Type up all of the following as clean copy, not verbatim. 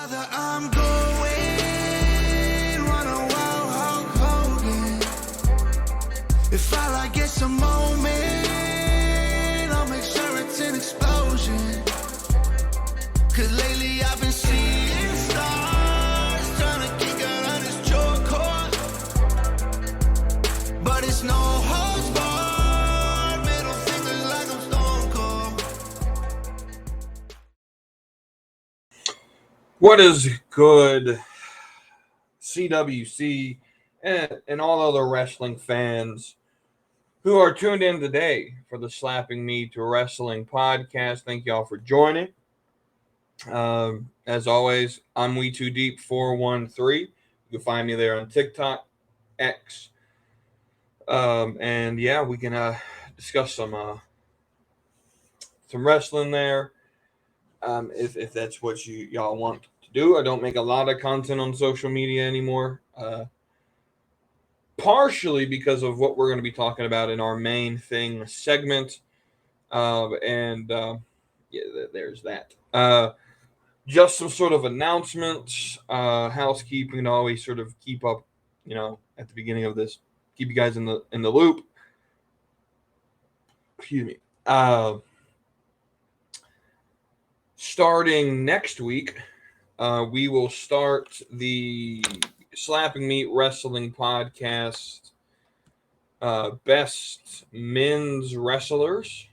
Father, I'm going, run a wild Hulk Hogan. If I like it's a moment, I'll make sure it's an explosion. Cause lately I've been seeing stars, trying to kick out on this joke cord. But it's no holds barred, middle fingers like I'm Stone Cold. What is good, CWC and all other wrestling fans who are tuned in today for the Slapping Me to Wrestling podcast? Thank y'all for joining. As always, I'm We Too Deep 413. You can find me there on TikTok, X, and yeah, we can discuss some wrestling there. If that's what y'all want to do. I don't make a lot of content on social media anymore. Partially because of what we're going to be talking about in our main thing segment. There's that. Just some sort of announcements, housekeeping to always sort of keep up, at the beginning of this, keep you guys in the loop. Excuse me. Starting next week, we will start the Slapping Meat Wrestling podcast, Best Men's Wrestlers.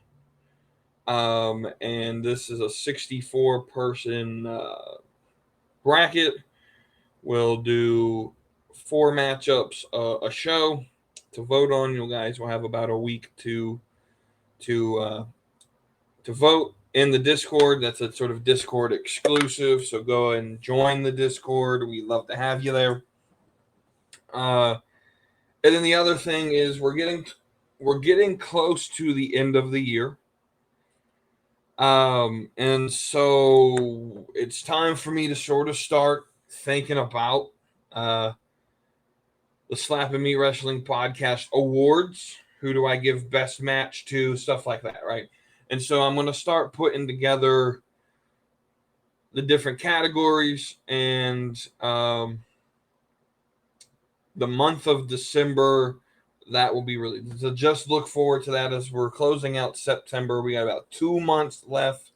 And this is a 64-person bracket. We'll do 4 matchups a show to vote on. You guys will have about a week to vote in the Discord. That's a sort of Discord exclusive, so go and join the Discord. We'd love to have you there. And then the other thing is we're getting close to the end of the year. And so it's time for me to sort of start thinking about the Slapping Me Wrestling Podcast Awards. Who do I give best match to? Stuff like that, right? And so I'm going to start putting together the different categories, and the month of December, that will be released. So just look forward to that as we're closing out September. We got about 2 months left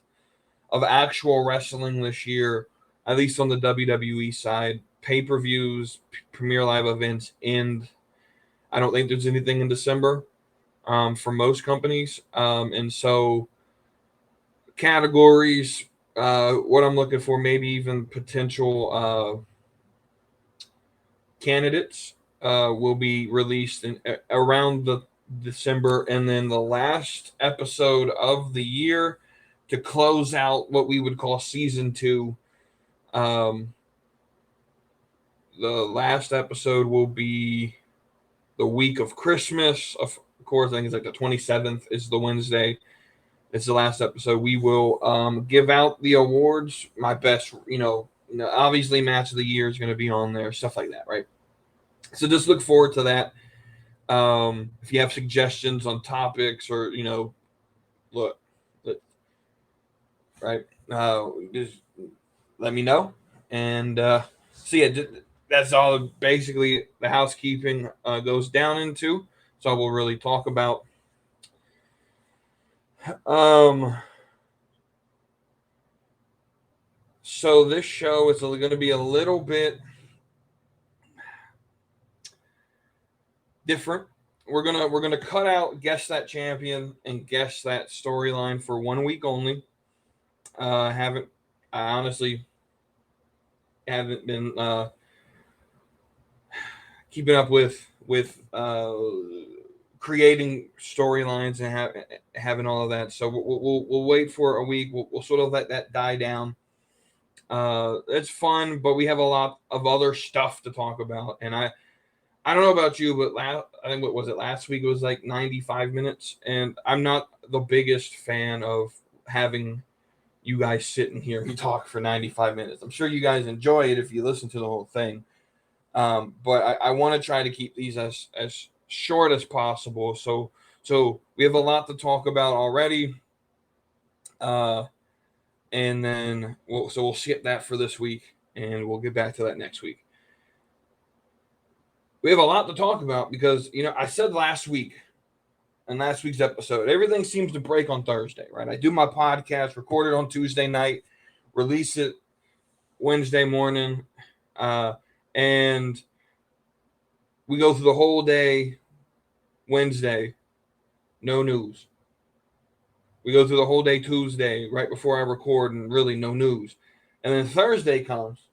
of actual wrestling this year, at least on the WWE side. Pay-per-views, premier live events end. I don't think there's anything in December for most companies. And so categories, what I'm looking for, maybe even potential candidates will be released around the December, and then the last episode of the year to close out what we would call season 2. The last episode will be the week of Christmas. Of course, I think it's like the 27th is the Wednesday. It's the last episode. We will give out the awards. My best, obviously match of the year is going to be on there, stuff like that, right? So just look forward to that. If you have suggestions on topics or, right, just let me know. And so, yeah, that's all basically the housekeeping goes down into. So we'll really talk about. So this show is going to be a little bit different. We're gonna cut out Guess That Champion and Guess That Storyline for 1 week only. I honestly haven't been keeping up with creating storylines and having all of that. So we'll wait for a week. We'll sort of let that die down. It's fun, but we have a lot of other stuff to talk about. And I don't know about you, but I think what was it last week? It was like 95 minutes, and I'm not the biggest fan of having you guys sitting here and talk for 95 minutes. I'm sure you guys enjoy it if you listen to the whole thing. But I want to try to keep these as short as possible. So we have a lot to talk about already. And then we'll skip that for this week. and we'll get back to that next week. We have a lot to talk about because, I said last week, in last week's episode, everything seems to break on Thursday, right? I do my podcast, record it on Tuesday night, release it Wednesday morning, and we go through the whole day Wednesday, no news. We go through the whole day Tuesday, right before I record, and really no news. And then Thursday comes,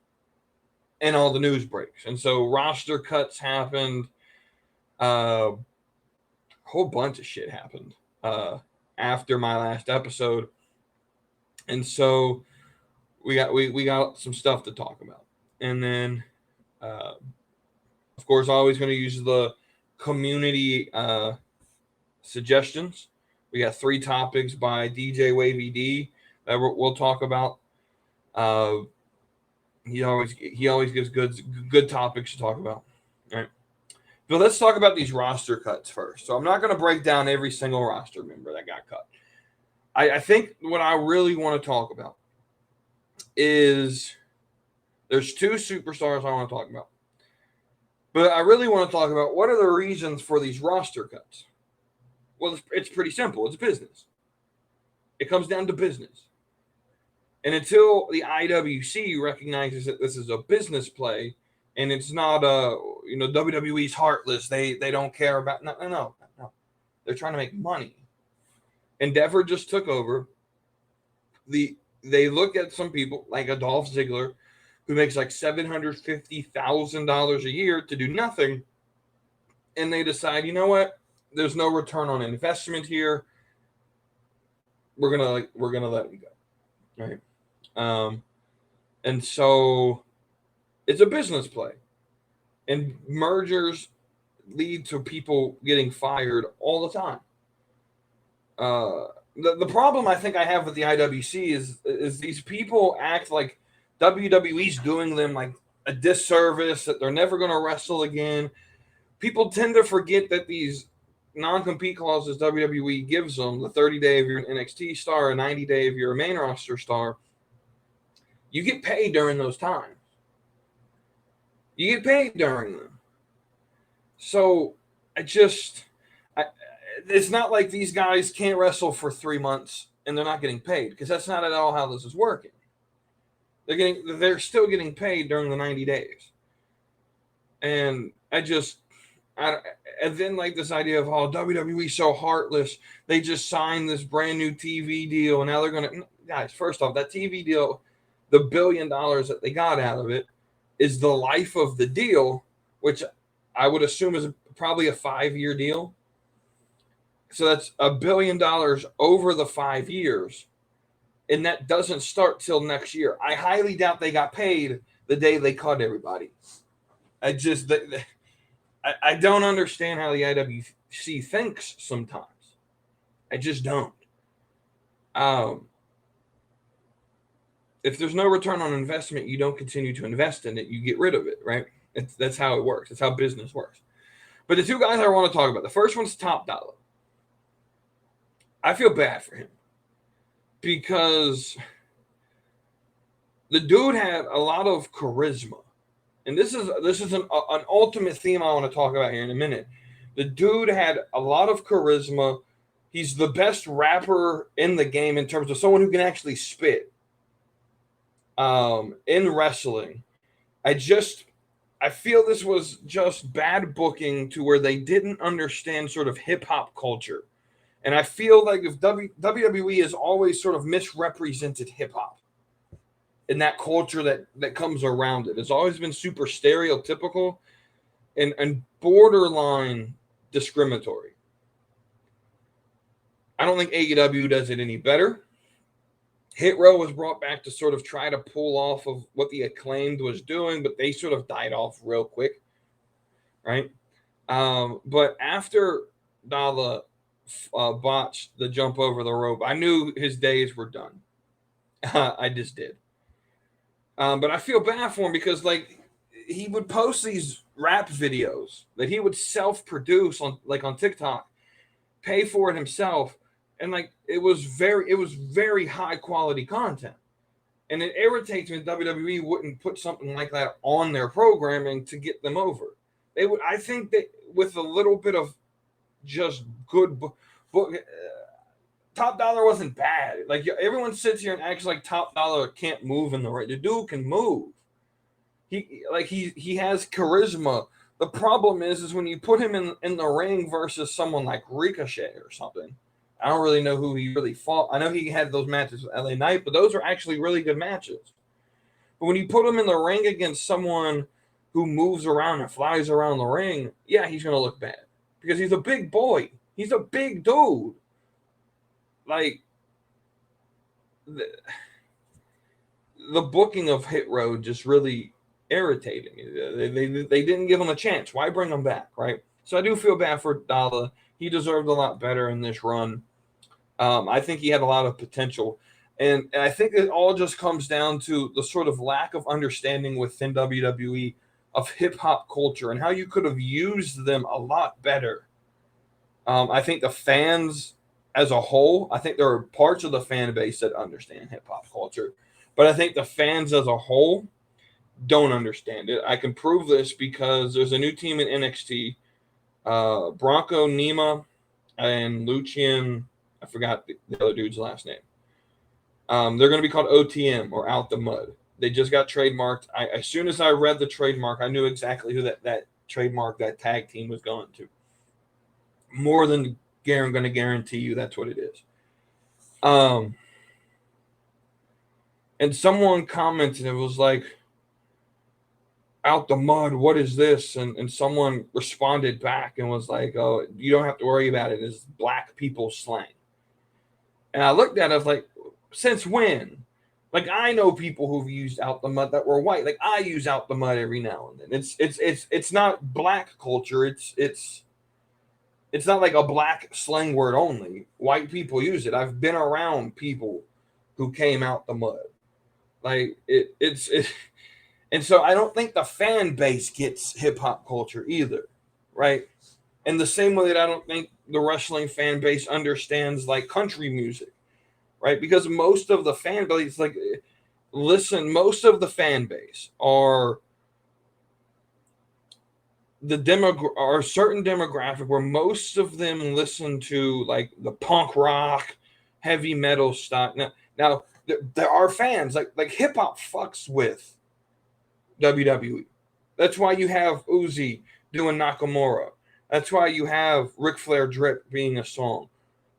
and all the news breaks. And so roster cuts happened. A whole bunch of shit happened after my last episode. And so we got some stuff to talk about. And then, of course, always going to use the community suggestions. We got 3 topics by DJ Wavy D that we'll talk about. He always gives good topics to talk about. All right. But let's talk about these roster cuts first. So I'm not going to break down every single roster member that got cut. I think what I really want to talk about is there's 2 superstars I want to talk about. But I really want to talk about what are the reasons for these roster cuts. Well, it's pretty simple. It's business. It comes down to business. And until the IWC recognizes that this is a business play and it's not WWE's heartless, they don't care about no. They're trying to make money. Endeavor just took over. They look at some people like a Dolph Ziggler who makes like $750,000 a year to do nothing, and they decide, you know what? There's no return on investment here. We're gonna let him go, right? And so it's a business play, and mergers lead to people getting fired all the time. The problem I think I have with the IWC is these people act like WWE's doing them like a disservice, that they're never going to wrestle again. People tend to forget that these non-compete clauses WWE gives them, the 30-day if you're an NXT star, a 90-day if you're a main roster star, you get paid during those times. You get paid during them. So it's not like these guys can't wrestle for 3 months and they're not getting paid, because that's not at all how this is working. They're still getting paid during the 90 days. And and then like this idea of WWE's so heartless, they just signed this brand new TV deal and now they're going to, guys, first off, that TV deal, the $1 billion that they got out of it is the life of the deal, which I would assume is probably a 5-year deal. So that's $1 billion over the 5 years. And that doesn't start till next year. I highly doubt they got paid the day they cut everybody. I don't understand how the IWC thinks sometimes. I just don't. If there's no return on investment, you don't continue to invest in it. You get rid of it, right? That's how it works. That's how business works. But the 2 guys I want to talk about, the first one's Top Dollar. I feel bad for him because the dude had a lot of charisma. And this is an ultimate theme I want to talk about here in a minute. The dude had a lot of charisma. He's the best rapper in the game in terms of someone who can actually spit in wrestling. I feel this was just bad booking to where they didn't understand sort of hip-hop culture. And I feel like if WWE has always sort of misrepresented hip-hop and that culture that comes around it. It's always been super stereotypical and borderline discriminatory. I don't think AEW does it any better. Hit Row was brought back to sort of try to pull off of what the Acclaimed was doing, but they sort of died off real quick, right? But after Dala botched the jump over the rope, I knew his days were done. I just did. But I feel bad for him because, like, he would post these rap videos that he would self-produce on TikTok, pay for it himself, and like it was very high quality content. And it irritates me that WWE wouldn't put something like that on their programming to get them over. They would. I think that with a little bit of just good book, Top Dollar wasn't bad. Like everyone sits here and acts like Top Dollar can't move in the ring. The dude can move. He has charisma. The problem is when you put him in the ring versus someone like Ricochet or something. I don't really know who he really fought. I know he had those matches with LA Knight, but those are actually really good matches. But when you put him in the ring against someone who moves around and flies around the ring, yeah, he's going to look bad because he's a big boy. He's a big dude. Like the booking of Hit Road just really irritated me. They didn't give him a chance. Why bring him back, right? So I do feel bad for Dalla. He deserved a lot better in this run. I think he had a lot of potential. And I think it all just comes down to the sort of lack of understanding within WWE of hip-hop culture and how you could have used them a lot better. I think the fans as a whole, I think there are parts of the fan base that understand hip-hop culture. But I think the fans as a whole don't understand it. I can prove this because there's a new team in NXT, Bronco Nima and Lucian. I forgot the other dude's last name. They're going to be called OTM or Out the Mud. They just got trademarked. As soon as I read the trademark, I knew exactly who that trademark, that tag team was going to. More than going to guarantee you that's what it is. And someone commented, it was like, Out the Mud, what is this? And someone responded back and was like, oh, you don't have to worry about it. It's black people slang. And I looked at it, I was like, since when? Like, I know people who've used Out the Mud that were white. Like, I use Out the Mud every now and then. It's not black culture. It's not like a black slang word only. White people use it. I've been around people who came out the mud. Like it's and so I don't think the fan base gets hip hop culture either, right? In the same way that I don't think the wrestling fan base understands like country music, right? Because most of the fan base, most of the fan base are are a certain demographic where most of them listen to like the punk rock, heavy metal stuff. Now there are fans like hip hop fucks with WWE. That's why you have Uzi doing Nakamura. That's why you have Ric Flair Drip being a song.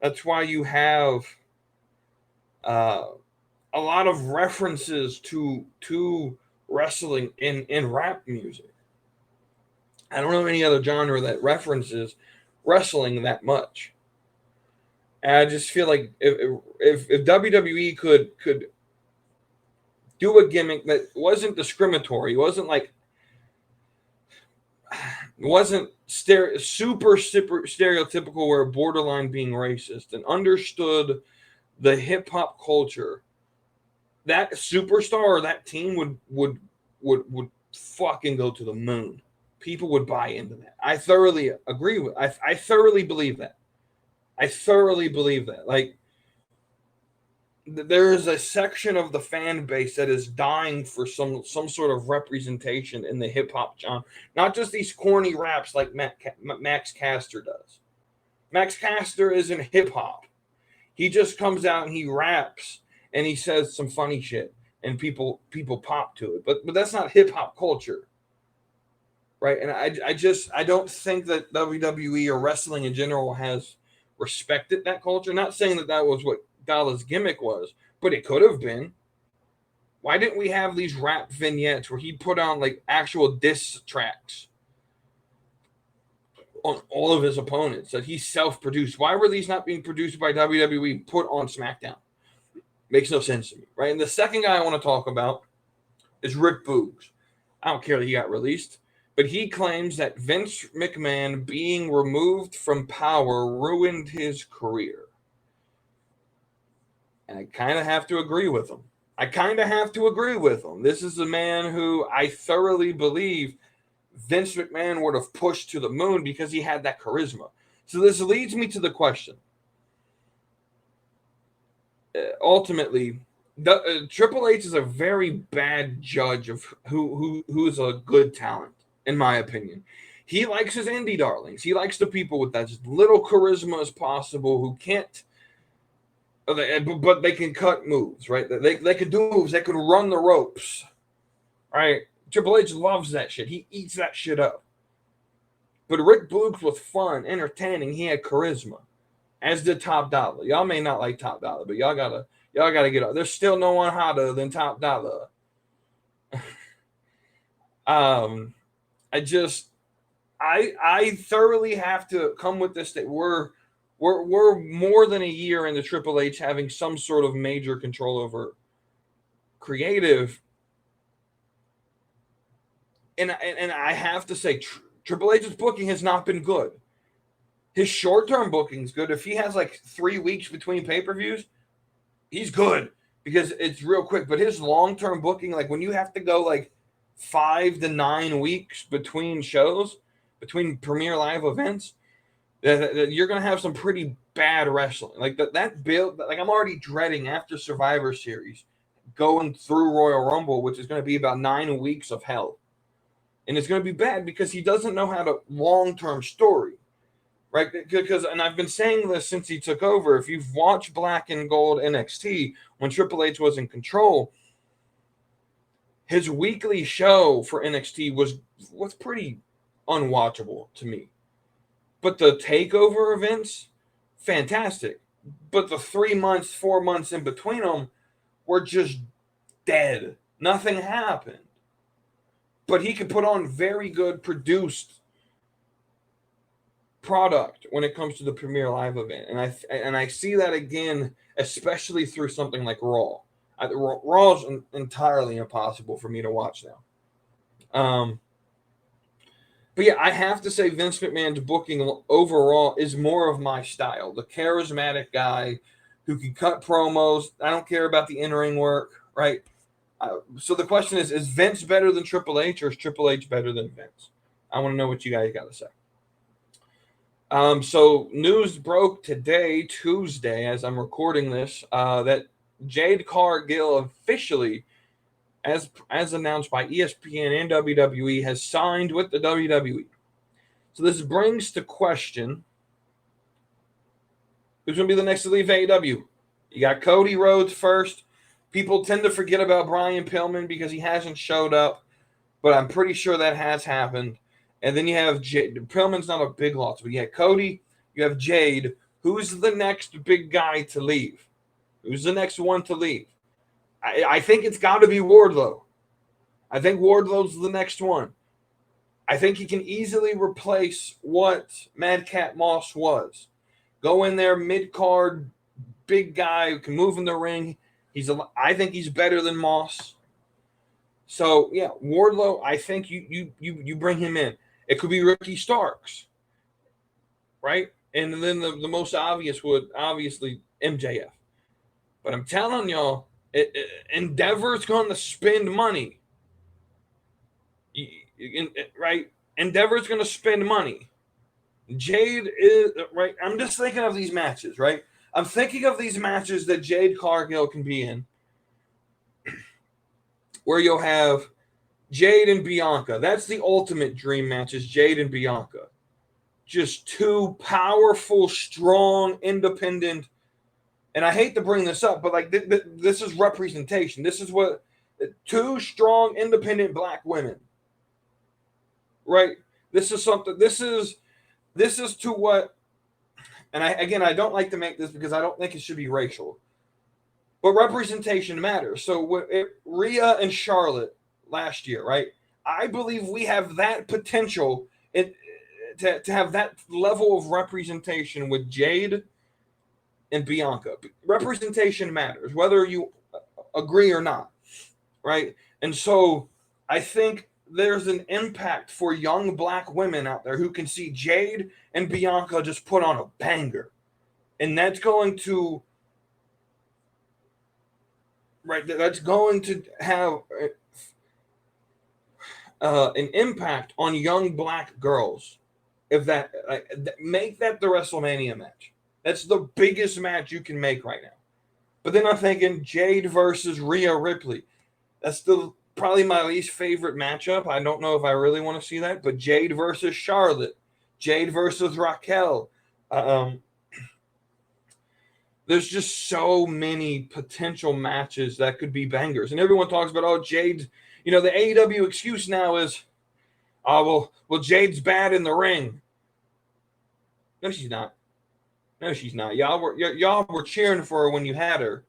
That's why you have a lot of references to wrestling in rap music. I don't know any other genre that references wrestling that much. And I just feel like if WWE could do a gimmick that wasn't discriminatory, wasn't super stereotypical or borderline being racist, and understood the hip hop culture, that superstar or that team would fucking go to the moon. People would buy into that. I thoroughly agree with. I thoroughly believe that. I thoroughly believe that. Like, there is a section of the fan base that is dying for some sort of representation in the hip hop genre, not just these corny raps like Max Caster does. Max Caster isn't hip hop. He just comes out and he raps and he says some funny shit and people pop to it. But that's not hip hop culture. Right. And I don't think that WWE or wrestling in general has respected that culture. Not saying that was what Dalla's gimmick was, but it could have been. Why didn't we have these rap vignettes where he put on like actual diss tracks on all of his opponents that he self-produced? Why were these not being produced by WWE, put on SmackDown? Makes no sense to me, right? And the second guy I want to talk about is Rick Boogs. I don't care that he got released, but he claims that Vince McMahon being removed from power ruined his career. And I kind of have to agree with him. This is a man who I thoroughly believe Vince McMahon would have pushed to the moon because he had that charisma. So this leads me to the question. Ultimately, Triple H is a very bad judge of who is a good talent, in my opinion. He likes his indie darlings. He likes the people with as little charisma as possible who can't, but they can cut moves, right? They can do moves. They can run the ropes, right? Triple H loves that shit. He eats that shit up. But Rick Boogs was fun, entertaining. He had charisma, as did Top Dollar. Y'all may not like Top Dollar, but y'all gotta get up. There's still no one hotter than Top Dollar. I thoroughly have to come with this that we're more than a year into Triple H having some sort of major control over creative, and I have to say Triple H's booking has not been good. His short-term booking's good. If he has like 3 weeks between pay-per-views, he's good because it's real quick. But his long-term booking, like when you have to go like 5 to 9 weeks between shows, between premier live events, you're gonna have some pretty bad wrestling. Like that build, like I'm already dreading after Survivor Series going through Royal Rumble, which is going to be about 9 weeks of hell, and it's going to be bad because he doesn't know how to long-term story. Right, because and I've been saying this since he took over. If you've watched Black and Gold NXT when Triple H was in control, his weekly show for NXT was pretty unwatchable to me. But the takeover events, fantastic. But the 3 months, 4 months in between them were just dead. Nothing happened. But he could put on very good produced product when it comes to the premier live event, and I see that again, especially through something like Raw. Raw is entirely impossible for me to watch now. But yeah, I have to say Vince McMahon's booking overall is more of my style. The charismatic guy who can cut promos. I don't care about the in-ring work, right? So the question is Vince better than Triple H, or is Triple H better than Vince? I want to know what you guys got to say. So news broke today, Tuesday, as I'm recording this, that Jade Cargill officially, as announced by ESPN and WWE, has signed with the WWE. So this brings to question who's going to be the next to leave AEW. You got Cody Rhodes first. People tend to forget about Brian Pillman because he hasn't showed up, but I'm pretty sure that has happened. And then you have Jade. Pillman's not a big loss, but you have Cody, you have Jade. Who's the next big guy to leave? Who's the next one to leave? I think it's got to be Wardlow. I think Wardlow's the next one. I think he can easily replace what Madcap Moss was. Go in there, mid-card, big guy who can move in the ring. I think he's better than Moss. So, yeah, Wardlow, I think you bring him in. It could be Ricky Starks, right? And then the most obvious would, obviously, MJF. But I'm telling y'all, Endeavor's going to spend money. Right? Endeavor's going to spend money. Jade is, right? I'm just thinking of these matches, right? I'm thinking of these matches that Jade Cargill can be in, where you'll have Jade and Bianca. That's the ultimate dream match, is Jade and Bianca. Just two powerful, strong, independent. And I hate to bring this up, but like this is representation. This is what two strong, independent black women. Right? This is something. This is to what. And I don't like to make this because I don't think it should be racial. But representation matters. So Rhea and Charlotte last year, right? I believe we have that potential to have that level of representation with Jade and Bianca. Representation matters, whether you agree or not, right? And so I think there's an impact for young black women out there who can see Jade and Bianca just put on a banger. And that's going to, right, that's going to have an impact on young black girls. If that, make that the WrestleMania match. That's the biggest match you can make right now. But then I'm thinking Jade versus Rhea Ripley. That's still probably my least favorite matchup. I don't know if I really want to see that. But Jade versus Charlotte. Jade versus Raquel. Um, there's just so many potential matches that could be bangers. And everyone talks about, oh, Jade, the AEW excuse now is, oh, well, Jade's bad in the ring. No, she's not. No, she's not. Y'all were cheering for her when you had her.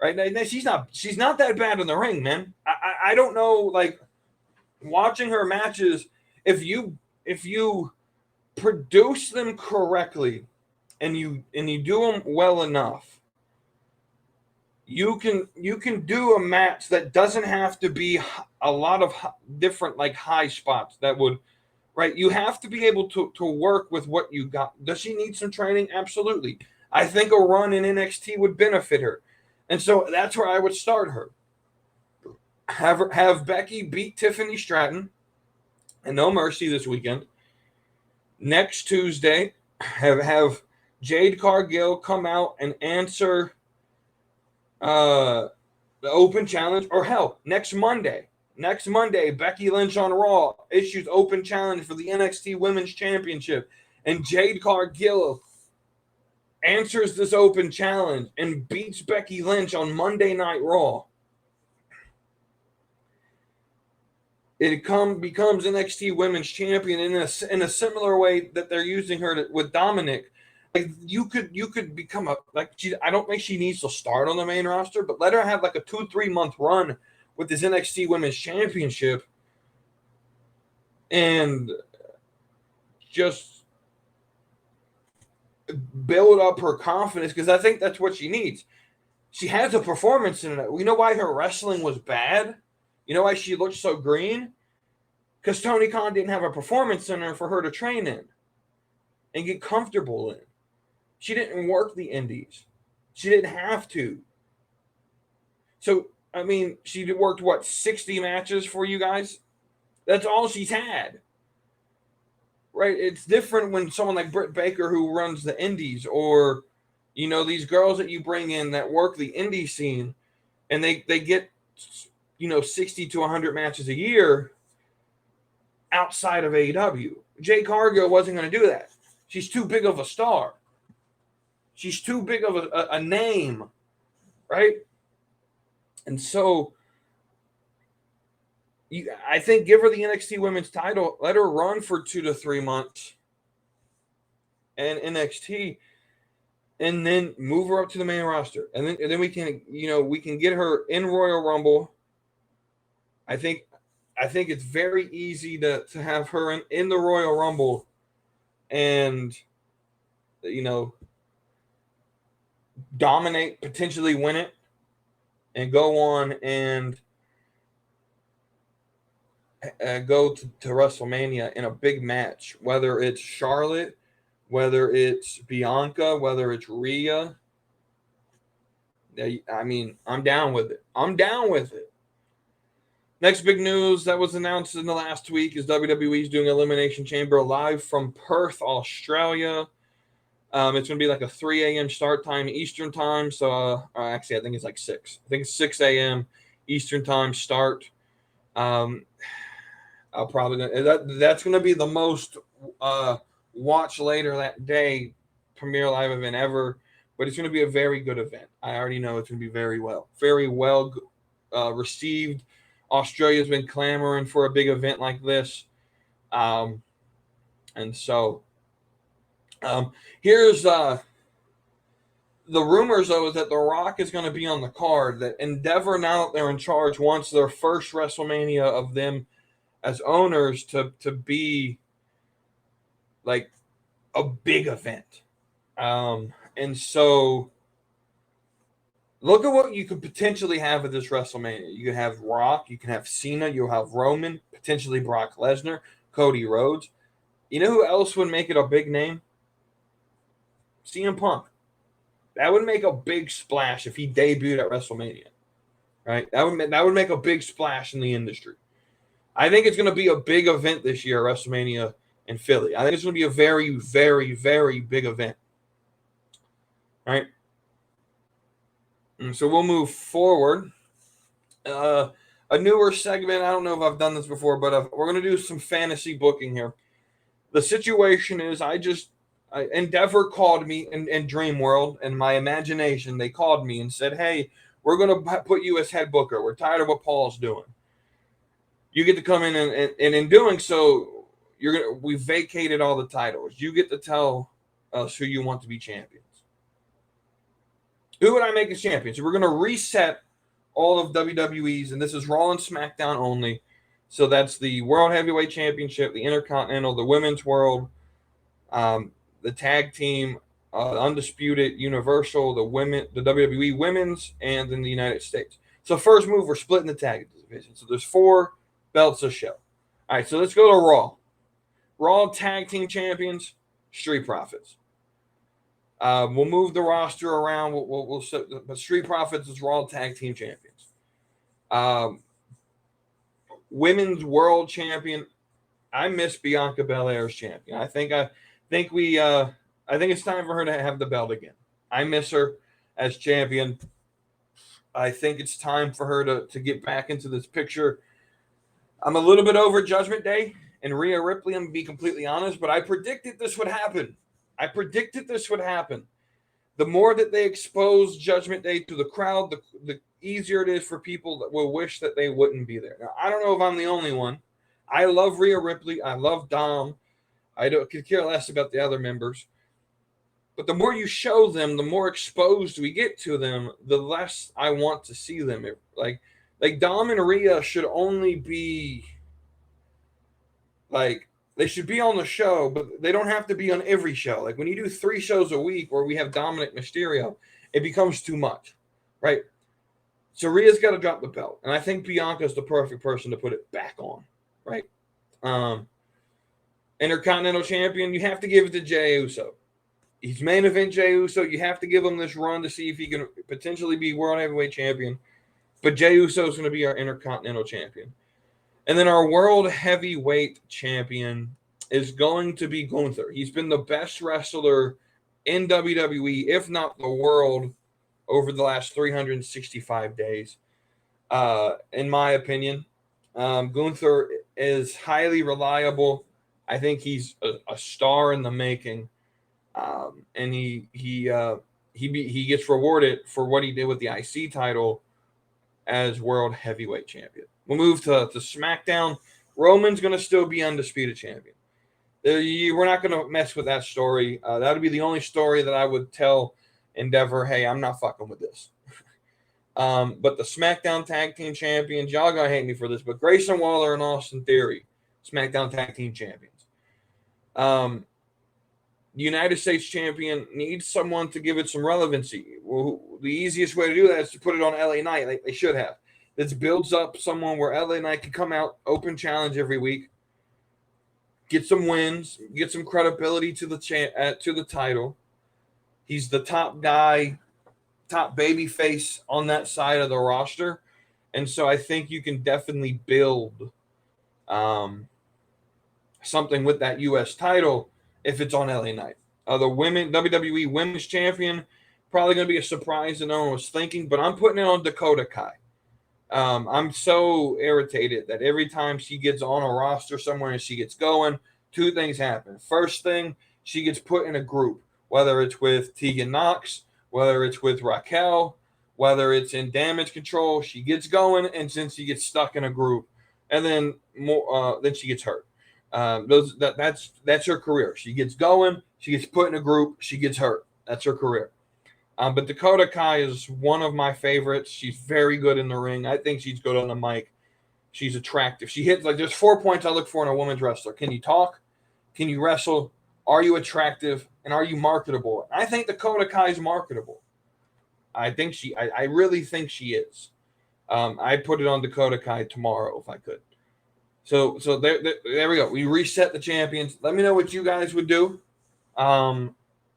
Right? No, she's not that bad in the ring, man. I don't know, like, watching her matches, if you produce them correctly and you do them well enough, you can do a match that doesn't have to be a lot of different, like, high spots that would, right? You have to be able to work with what you got. Does she need some training? Absolutely. I think a run in NXT would benefit her. And so that's where I would start her. Have Becky beat Tiffany Stratton and No Mercy this weekend. Next Tuesday, have Jade Cargill come out and answer the open challenge. Or hell, next Monday, Becky Lynch on Raw issues open challenge for the NXT Women's Championship. And Jade Cargill answers this open challenge and beats Becky Lynch on Monday Night Raw. It becomes NXT Women's Champion in a similar way that they're using her with Dominic. Like, you could become I don't think she needs to start on the main roster, but let her have like a 2-3 month run with this NXT Women's Championship and just build up her confidence, because I think that's what she needs. She has a performance in it. We know why her wrestling was bad. You know why she looked so green? Because Tony Khan didn't have a performance center for her to train in and get comfortable in. She didn't work the indies. She didn't have to. So, I mean, she worked, 60 matches for you guys? That's all she's had. Right? It's different when someone like Britt Baker, who runs the indies, or, these girls that you bring in that work the indie scene, and they get, 60 to 100 matches a year outside of AEW. Jade Cargill wasn't going to do that. She's too big of a star. She's too big of a name, right? And so, I think give her the NXT Women's title, let her run for 2 to 3 months and NXT, and then move her up to the main roster, and then we can get her in Royal Rumble. I think it's very easy to have her in the Royal Rumble, and dominate, potentially win it, and go on and go to WrestleMania in a big match, whether it's Charlotte, whether it's Bianca, whether it's Rhea. I mean, I'm down with it. Next big news that was announced in the last week is WWE's doing Elimination Chamber live from Perth, Australia. It's going to be like a 3 a.m. start time Eastern time. So actually, I think it's like 6. I think it's 6 a.m. Eastern time start. That's going to be the most watch later that day premiere live event ever. But it's going to be a very good event. I already know it's going to be very well received. Australia's been clamoring for a big event like this. And so here's the rumors, though, is that The Rock is going to be on the card. That Endeavor, now that they're in charge, wants their first WrestleMania of them as owners to be like a big event. And so look at what you could potentially have at this WrestleMania. You can have Rock, you can have Cena, you'll have Roman, potentially Brock Lesnar, Cody Rhodes. You know who else would make it a big name? CM Punk. That would make a big splash if he debuted at WrestleMania. Right? That would make a big splash in the industry. I think it's going to be a big event this year, WrestleMania in Philly. I think it's going to be a very, very, very big event. Right? And so we'll move forward. A newer segment. I don't know if I've done this before, but we're going to do some fantasy booking here. The situation is Endeavor called me in Dream World, and my imagination, they called me and said, hey, we're going to put you as head booker. We're tired of what Paul's doing. You get to come in, and in doing so, we vacated all the titles. You get to tell us who you want to be champions. Who would I make as champions? So we're going to reset all of WWE's, and this is Raw and SmackDown only. So that's the World Heavyweight Championship, the Intercontinental, the Women's World, the Tag Team, Undisputed, Universal, the WWE Women's, and then the United States. So first move, we're splitting the tag division. So there's 4 belts a show. All right, so let's go to Raw. Raw Tag Team Champions, Street Profits. We'll move the roster around. We'll set, but Street Profits is Raw Tag Team Champions. Women's World Champion. I miss Bianca Belair's champion. I think it's time for her to have the belt again. I miss her as champion. I think it's time for her to get back into this picture. I'm a little bit over Judgment Day and Rhea Ripley, I'm going to be completely honest, but I predicted this would happen. The more that they expose Judgment Day to the crowd, the easier it is for people that will wish that they wouldn't be there. Now, I don't know if I'm the only one. I love Rhea Ripley. I love Dom. Could care less about the other members. But the more you show them, the more exposed we get to them, the less I want to see them. Like Dom and Rhea should only be they should be on the show, but they don't have to be on every show. Like when you do 3 shows a week where we have Dominic Mysterio, it becomes too much, right? So Rhea's got to drop the belt, and I think Bianca's the perfect person to put it back on, right? Intercontinental Champion, you have to give it to Jey Uso. He's main event Jey Uso. You have to give him this run to see if he can potentially be World Heavyweight Champion. But Jey Uso is going to be our Intercontinental Champion. And then our World Heavyweight Champion is going to be Gunther. He's been the best wrestler in WWE, if not the world, over the last 365 days, in my opinion. Gunther is highly reliable. I think he's a star in the making, and he gets rewarded for what he did with the IC title as World Heavyweight Champion. We'll move to SmackDown. Roman's going to still be undisputed champion. We're not going to mess with that story. That would be the only story that I would tell Endeavor, hey, I'm not fucking with this. But the SmackDown Tag Team Champions, y'all going to hate me for this, but Grayson Waller and Austin Theory, SmackDown Tag Team Champions. The United States Champion needs someone to give it some relevancy. Well, the easiest way to do that is to put it on LA Knight, like they should have. This builds up someone where LA Knight can come out, open challenge every week, get some wins, get some credibility to the title. He's the top guy, top baby face on that side of the roster. And so I think you can definitely build something with that U.S. title if it's on LA Knight. The WWE Women's Champion, probably going to be a surprise that no one was thinking, but I'm putting it on Dakota Kai. I'm so irritated that every time she gets on a roster somewhere and she gets going, 2 things happen. First thing, she gets put in a group, whether it's with Tegan Knox, whether it's with Raquel, whether it's in Damage Control, she gets going, and since she gets stuck in a group, and then then she gets hurt. That's her career. She gets going, she gets put in a group, she gets hurt. That's her career. But Dakota Kai is one of my favorites. She's very good in the ring. I think she's good on the mic. She's attractive. She hits there's 4 points I look for in a women's wrestler. Can you talk? Can you wrestle? Are you attractive? And are you marketable? I think Dakota Kai is marketable. I really think she is. I'd put it on Dakota Kai tomorrow if I could. So there we go. We reset the champions. Let me know what you guys would do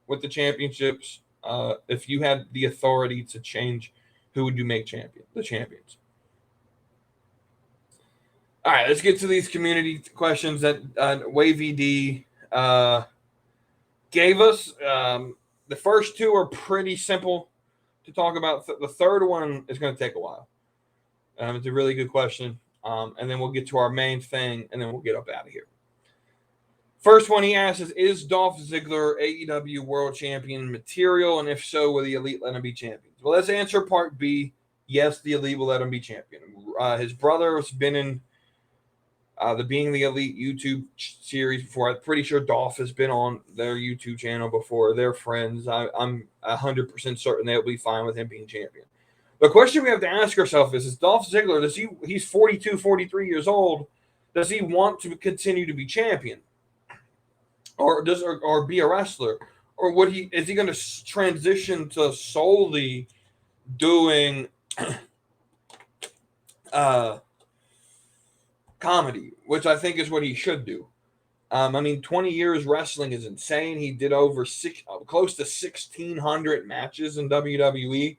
with the championships. If you had the authority to change, who would you make the champions? All right, let's get to these community questions that Wavy D gave us. The first 2 are pretty simple. to talk about. The third one is going to take a while. It's a really good question. And then we'll get to our main thing, and then we'll get up out of here. First one he asks is Dolph Ziggler AEW World Champion material? And if so, will the Elite let him be champions? Well, let's answer part B. Yes, the Elite will let him be champion. His brother has been in the Being the Elite YouTube series before. I'm pretty sure Dolph has been on their YouTube channel before. They're friends. I'm 100% certain they'll be fine with him being champion. The question we have to ask ourselves is Dolph Ziggler, he's 42, 43 years old, does he want to continue to be champion? Or be a wrestler? Or is he going to transition to solely doing comedy, which I think is what he should do. 20 years wrestling is insane. He did over close to 1,600 matches in WWE.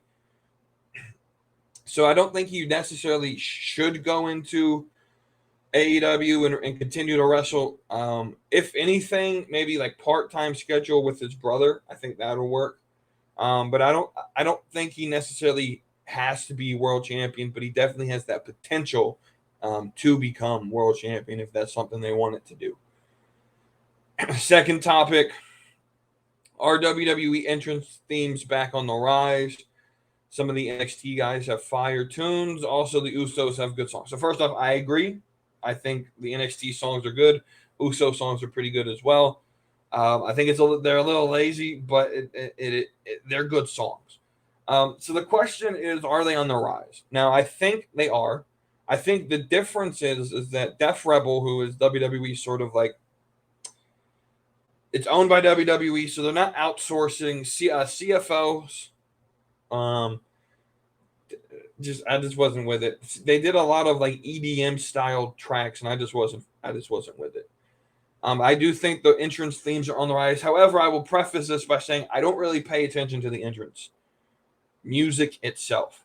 So I don't think he necessarily should go into AEW and continue to wrestle. If anything, maybe like part-time schedule with his brother. I think that'll work. But I don't think he necessarily has to be world champion, but he definitely has that potential to become world champion if that's something they want it to do. Second topic, are WWE entrance themes back on the rise? Some of the NXT guys have fire tunes. Also, the Usos have good songs. So first off, I agree. I think the NXT songs are good. Uso songs are pretty good as well. I think they're a little lazy, but they're good songs. So the question is, are they on the rise? Now, I think they are. I think the difference is that Def Rebel, who is WWE sort of like, it's owned by WWE, so they're not outsourcing CFOs. I just wasn't with it. They did a lot of like EDM style tracks, and I just wasn't with it. I do think the entrance themes are on the rise. However, I will preface this by saying I don't really pay attention to the entrance music itself.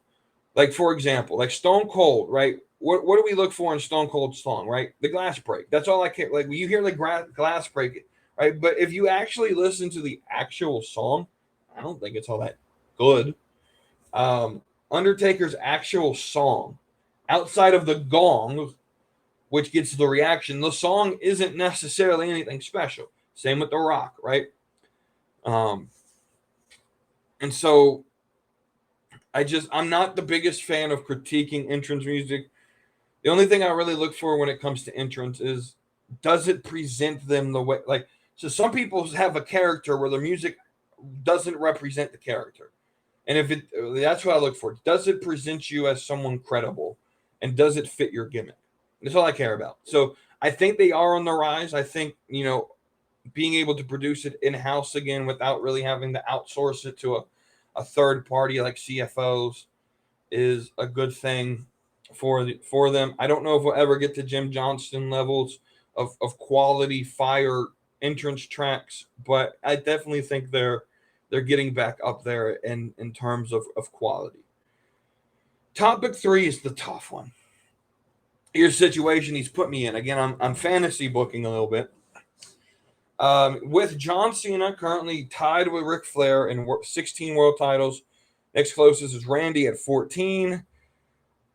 Like, for example, like Stone Cold, right? What do we look for in Stone Cold's song, right? The glass break. That's all I care. Like, when you hear the glass break, right? But if you actually listen to the actual song, I don't think it's all that good. Undertaker's actual song, outside of the gong, which gets the reaction, the song isn't necessarily anything special. Same with The Rock, right? And so I'm not the biggest fan of critiquing entrance music. The only thing I really look for when it comes to entrance is, does it present them the way, like, so some people have a character where the music doesn't represent the character. And that's what I look for. Does it present you as someone credible? And does it fit your gimmick? That's all I care about. So I think they are on the rise. I think, being able to produce it in-house again without really having to outsource it to a third party like CFOs is a good thing for them. I don't know if we'll ever get to Jim Johnston levels of quality fire entrance tracks, but I definitely think they're getting back up there in terms of quality. Topic 3 is the tough one. Here's the situation he's put me in. Again, I'm fantasy booking a little bit. With John Cena currently tied with Ric Flair in 16 world titles. Next closest is Randy at 14.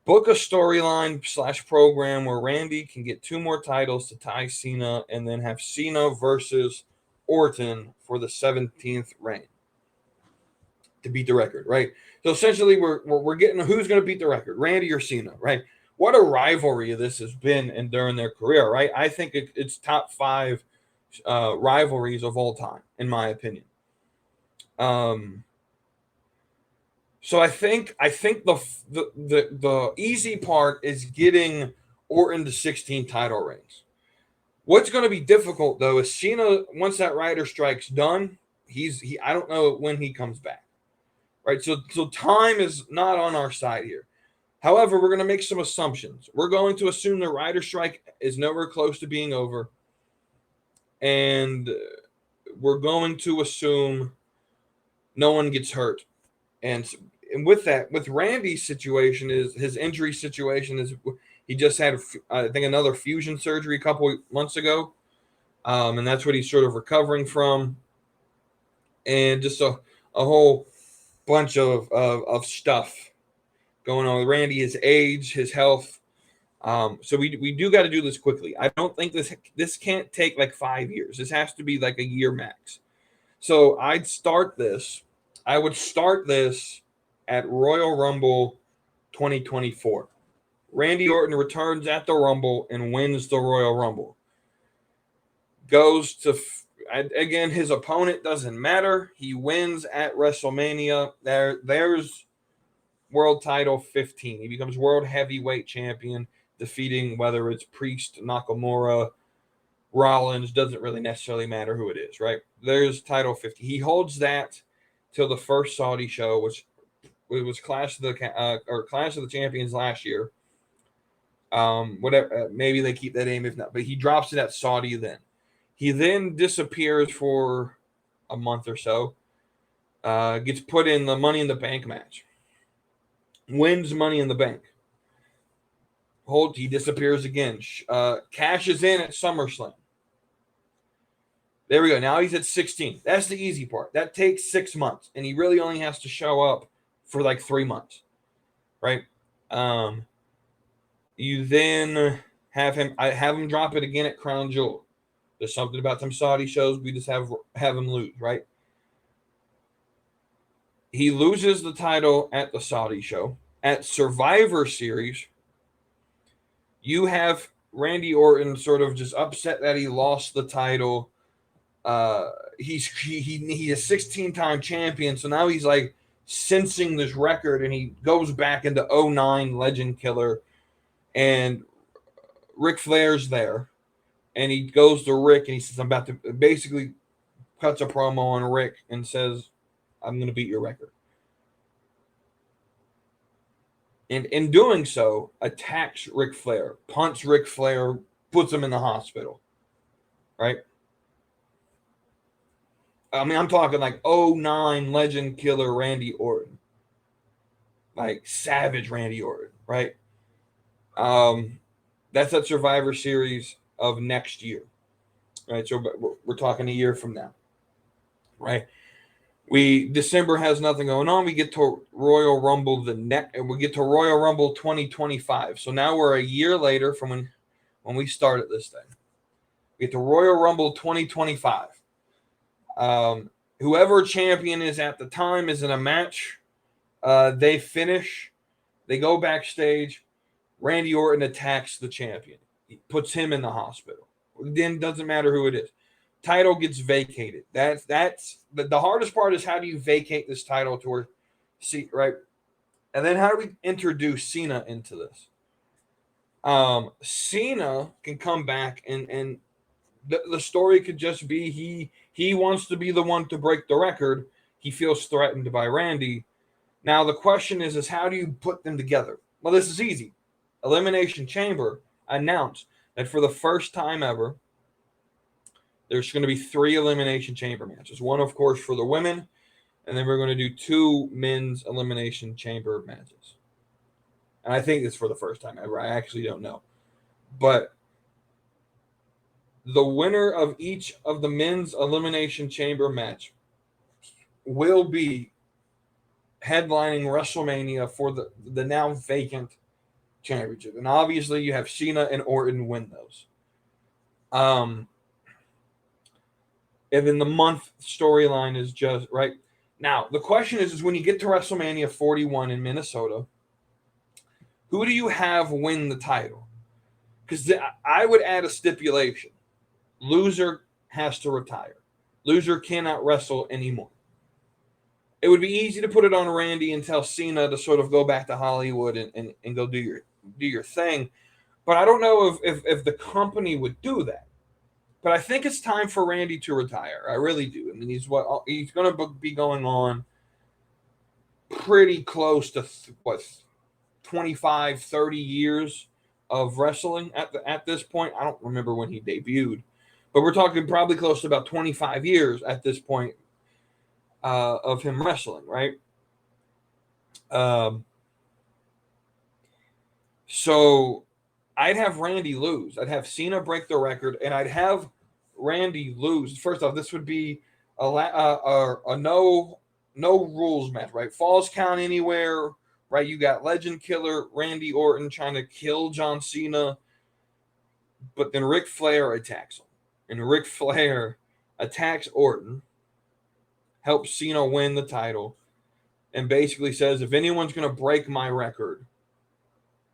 Book a storyline / program where Randy can get 2 more titles to tie Cena, and then have Cena versus Orton for the 17th reign to beat the record, right? So essentially, we're getting who's going to beat the record, Randy or Cena, right? What a rivalry this has been and during their career, right? I think it's top 5 rivalries of all time, in my opinion. So I think the easy part is getting Orton to 16 title reigns. What's going to be difficult though is Cena, once that Rider Strike's done, I don't know when he comes back. Right? So time is not on our side here. However, we're going to make some assumptions. We're going to assume the Rider Strike is nowhere close to being over. And we're going to assume no one gets hurt. And with that, with Randy's situation, is his injury situation is he just had, I think, another fusion surgery a couple months ago. And that's what he's sort of recovering from. And just a whole bunch of stuff going on with Randy, his age, his health. So we do got to do this quickly. I don't think this can't take like 5 years. This has to be like a year max. So I would start this at Royal Rumble 2024. Randy Orton returns at the Rumble and wins the Royal Rumble. Goes to again, his opponent doesn't matter. He wins at WrestleMania. There's world title 15. He becomes world heavyweight champion, defeating whether it's Priest, Nakamura, Rollins, doesn't really necessarily matter who it is, right? There's title 50. He holds that till the first Saudi show, which it was Clash of the Champions last year. Whatever, maybe they keep that name if not, but he drops it at Saudi then. He then disappears for a month or so. Gets put in the Money in the Bank match. Wins Money in the Bank. He disappears again. Cashes in at SummerSlam. There we go. Now he's at 16. That's the easy part. That takes 6 months, and he really only has to show up for like 3 months, right? You then have him drop it again at Crown Jewel. There's something about them Saudi shows. We just have him lose, right? He loses the title at the Saudi show. At Survivor Series, you have Randy Orton sort of just upset that he lost the title. He's a 16-time champion, so now he's like sensing this record, and he goes back into 09 Legend Killer, and Ric Flair's there, and he goes to Rick, and he says, I'm about to, basically cuts a promo on Rick and says, I'm going to beat your record. And in doing so, attacks Ric Flair, punts Ric Flair, puts him in the hospital, right? I mean, I'm talking like 09 Legend Killer Randy Orton. Like savage Randy Orton, right? That's at Survivor Series of next year, right? So we're talking a year from now, right? December has nothing going on. We get to Royal Rumble and we get to Royal Rumble 2025. So now we're a year later from when we started this thing. We get to Royal Rumble 2025. Whoever champion is at the time is in a match. They finish. They go backstage. Randy Orton attacks the champion. He puts him in the hospital. Then doesn't matter who it is. Title gets vacated. That's the hardest part is how do you vacate this title right? And then how do we introduce Cena into this? Cena can come back and the story could just be he wants to be the one to break the record. He feels threatened by Randy. Now the question is how do you put them together? Well, this is easy. Elimination Chamber announced that for the first time ever, there's going to be 3 Elimination Chamber matches. One, of course, for the women, and then we're going to do 2 men's Elimination Chamber matches. And I think it's for the first time ever. I actually don't know. But the winner of each of the men's Elimination Chamber match will be headlining WrestleMania for the now vacant championship. And obviously you have Cena and Orton win those. And then the month storyline is just right. Now, the question is when you get to WrestleMania 41 in Minnesota, who do you have win the title? Because I would add a stipulation. Loser has to retire. Loser cannot wrestle anymore. It would be easy to put it on Randy and tell Cena to sort of go back to Hollywood and go do your thing. But I don't know if the company would do that. But I think it's time for Randy to retire. I really do. I mean, he's going to be going on pretty close to 25, 30 years of wrestling at this point. I don't remember when he debuted, but we're talking probably close to about 25 years at this point of him wrestling, right? So I'd have Randy lose. I'd have Cena break the record, and I'd have Randy lose. First off, this would be a no no rules match, right? Falls count anywhere, right? You got legend killer Randy Orton trying to kill John Cena, but then Ric Flair attacks him. And Ric Flair attacks Orton, helps Cena win the title, and basically says, if anyone's going to break my record,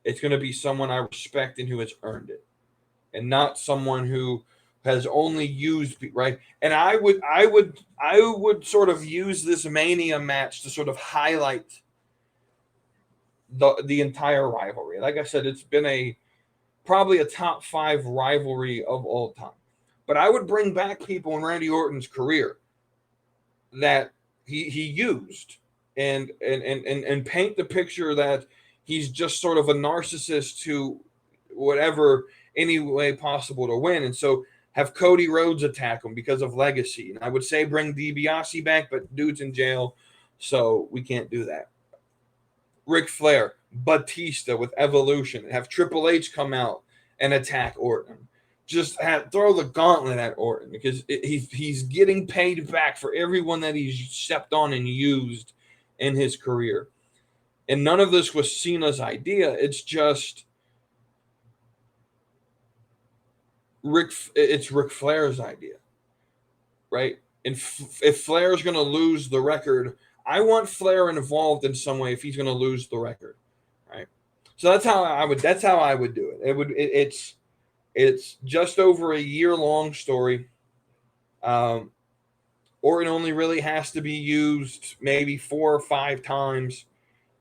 it's going to be someone I respect and who has earned it, and not someone who has only used, right. And I would sort of use this Mania match to sort of highlight the entire rivalry. Like I said, it's been probably a top 5 rivalry of all time. But I would bring back people in Randy Orton's career that he used, and paint the picture that he's just sort of a narcissist to whatever any way possible to win. And so have Cody Rhodes attack him because of legacy. And I would say bring DiBiase back, but dude's in jail, so we can't do that. Ric Flair, Batista with Evolution, have Triple H come out and attack Orton. Just throw the gauntlet at Orton, because he's getting paid back for everyone that he's stepped on and used in his career. And none of this was Cena's idea. It's just it's Ric Flair's idea, right? And if Flair's going to lose the record, I want Flair involved in some way if he's going to lose the record, right? So that's how I would do it. It's just over a year-long story. Orton only really has to be used maybe 4 or 5 times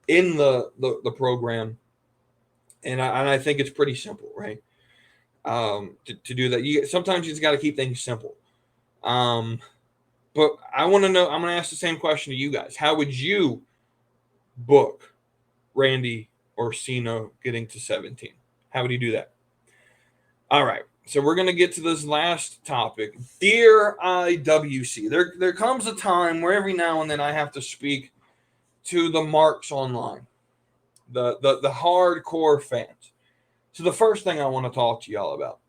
in the program, and I think it's pretty simple, right? To do that, sometimes you just got to keep things simple. But I want to know. I'm going to ask the same question to you guys. How would you book Randy or Cena getting to 17? How would you do that? All right. So we're going to get to this last topic. Dear IWC, there comes a time where every now and then I have to speak to the marks online, the hardcore fans. So the first thing I want to talk to y'all about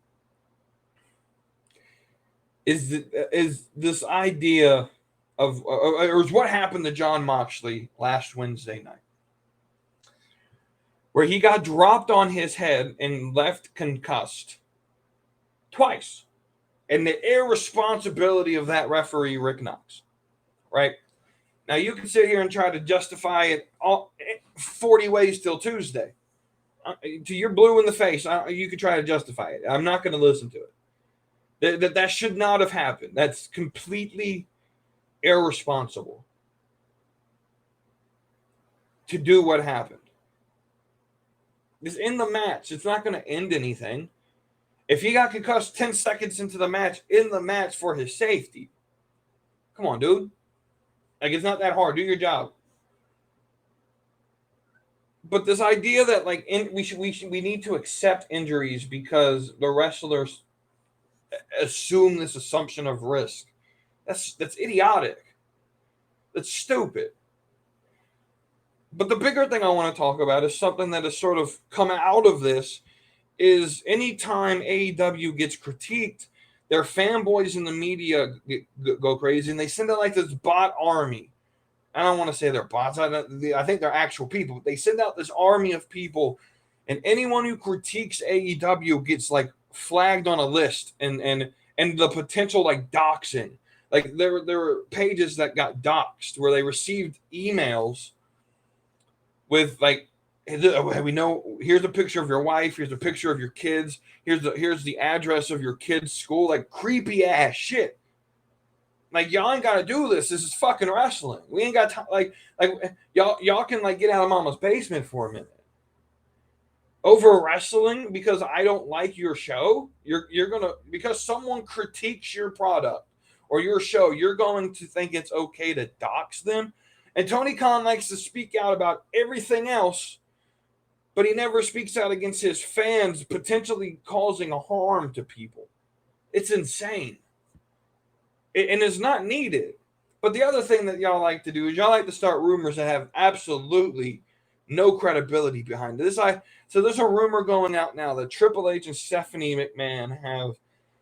is this idea of or is what happened to Jon Moxley last Wednesday night, where he got dropped on his head and left concussed twice, and the irresponsibility of that referee, Rick Knox, right? Now, you can sit here and try to justify it 40 ways till Tuesday. To you're blue in the face, you could try to justify it. I'm not going to listen to it. That should not have happened. That's completely irresponsible to do what happened. It's in the match. It's not going to end anything. If he got concussed 10 seconds into the match, in the match for his safety, come on, dude. Like, it's not that hard. Do your job. But this idea that we need to accept injuries because the wrestlers assume this assumption of risk, that's idiotic. That's stupid. But the bigger thing I want to talk about is something that has sort of come out of this. Is anytime AEW gets critiqued, their fanboys in the media go crazy, and they send out like this bot army. I don't want to say they're bots. I think they're actual people. But they send out this army of people, and anyone who critiques AEW gets like flagged on a list, and the potential like doxing. Like there were pages that got doxed where they received emails with like, we know, here's a picture of your wife, here's a picture of your kids, here's the address of your kid's school, like creepy ass shit. Like, y'all ain't gotta do this. This is fucking wrestling. We ain't got time. Like y'all can like get out of mama's basement for a minute. Over wrestling because I don't like your show, you're gonna, because someone critiques your product or your show, you're going to think it's okay to dox them. And Tony Khan likes to speak out about everything else, but he never speaks out against his fans potentially causing a harm to people. It's insane. And it's not needed. But the other thing that y'all like to do is y'all like to start rumors that have absolutely no credibility behind it. So there's a rumor going out now that Triple H and Stephanie McMahon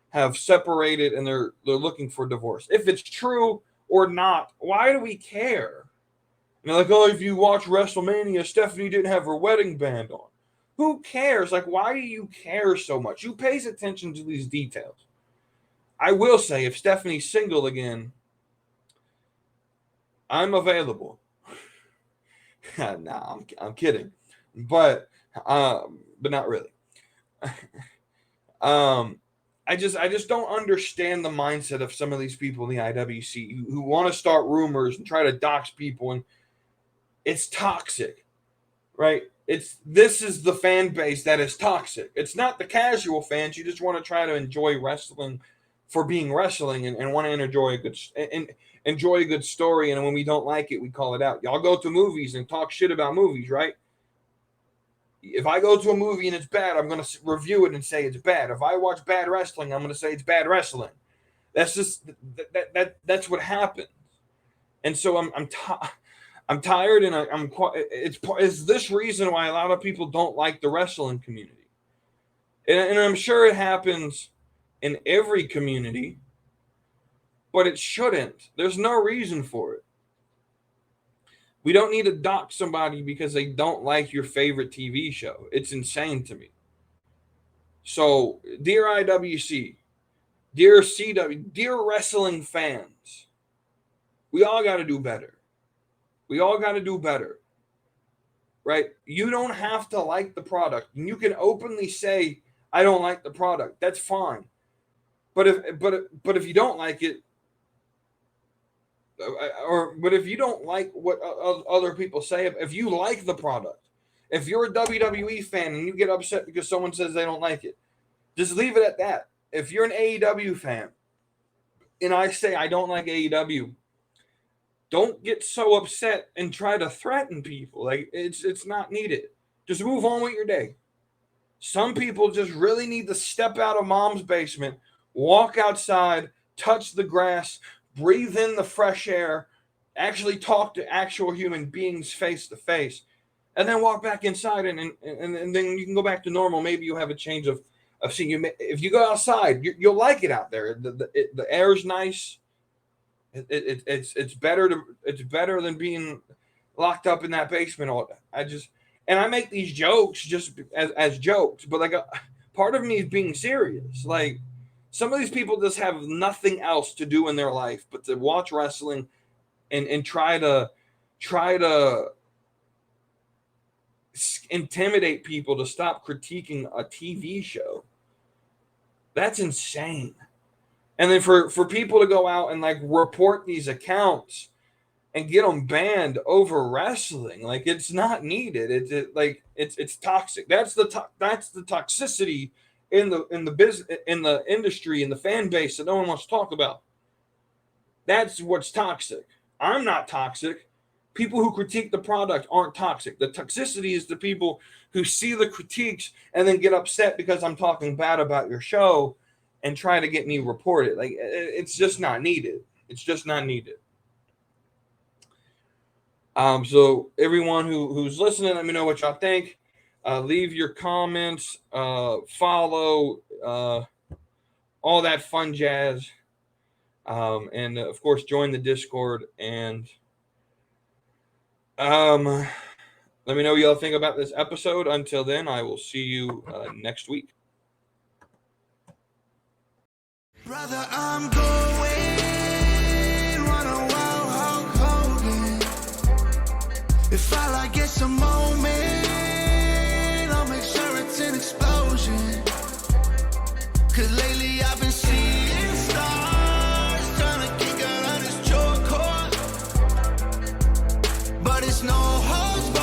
have separated and they're looking for divorce. If it's true or not, why do we care? And they're like, oh, if you watch WrestleMania, Stephanie didn't have her wedding band on. Who cares? Like, why do you care so much? Who pays attention to these details? I will say, if Stephanie's single again, I'm available. Nah, I'm kidding, but not really. I just don't understand the mindset of some of these people in the IWC who want to start rumors and try to dox people, and it's toxic, right? This is the fan base that is toxic. It's not the casual fans. You just want to try to enjoy wrestling for being wrestling and want to enjoy a good story. And when we don't like it, we call it out. Y'all go to movies and talk shit about movies, right? If I go to a movie and it's bad, I'm going to review it and say it's bad. If I watch bad wrestling, I'm going to say it's bad wrestling. That's just that's what happens. And so I'm tired, and it's this reason why a lot of people don't like the wrestling community. And I'm sure it happens in every community, but it shouldn't. There's no reason for it. We don't need to dox somebody because they don't like your favorite TV show. It's insane to me. So, dear IWC, dear CW, dear wrestling fans, we all got to do better. We all got to do better. Right? You don't have to like the product. You can openly say, I don't like the product. That's fine. But if you don't like it, but if you don't like what other people say, if you like the product, if you're a WWE fan and you get upset because someone says they don't like it, just leave it at that. If you're an AEW fan and I say I don't like AEW, don't get so upset and try to threaten people. Like, it's not needed. Just move on with your day. Some people just really need to step out of mom's basement, walk outside, touch the grass, breathe in the fresh air, actually talk to actual human beings face to face, and then walk back inside, and then you can go back to normal. Maybe you have a change of seeing. You if you go outside, you'll like it out there. The air's nice. It's better than being locked up in that basement all day. I make these jokes just as jokes, but like part of me is being serious. Like, some of these people just have nothing else to do in their life but to watch wrestling and try to intimidate people to stop critiquing a TV show. That's insane. And then for people to go out and like report these accounts and get them banned over wrestling, like, it's not needed. It's toxic. That's the toxicity in the business, in the industry, in the fan base that no one wants to talk about. That's what's toxic. I'm not toxic. People who critique the product aren't toxic. The toxicity is the people who see the critiques and then get upset because I'm talking bad about your show and try to get me reported. Like, it's just not needed. It's just not needed. So everyone who's listening, let me know what y'all think. Leave your comments, follow, all that fun jazz. And of course, join the Discord, and let me know what y'all think about this episode. Until then, I will see you next week. Brother, I'm going run a wild Hulk Hogan. If all I get's a moment, I'll make sure it's an explosion. 'Cause lately I've been seeing stars, trying to kick out of this chokehold. But it's no holds barred.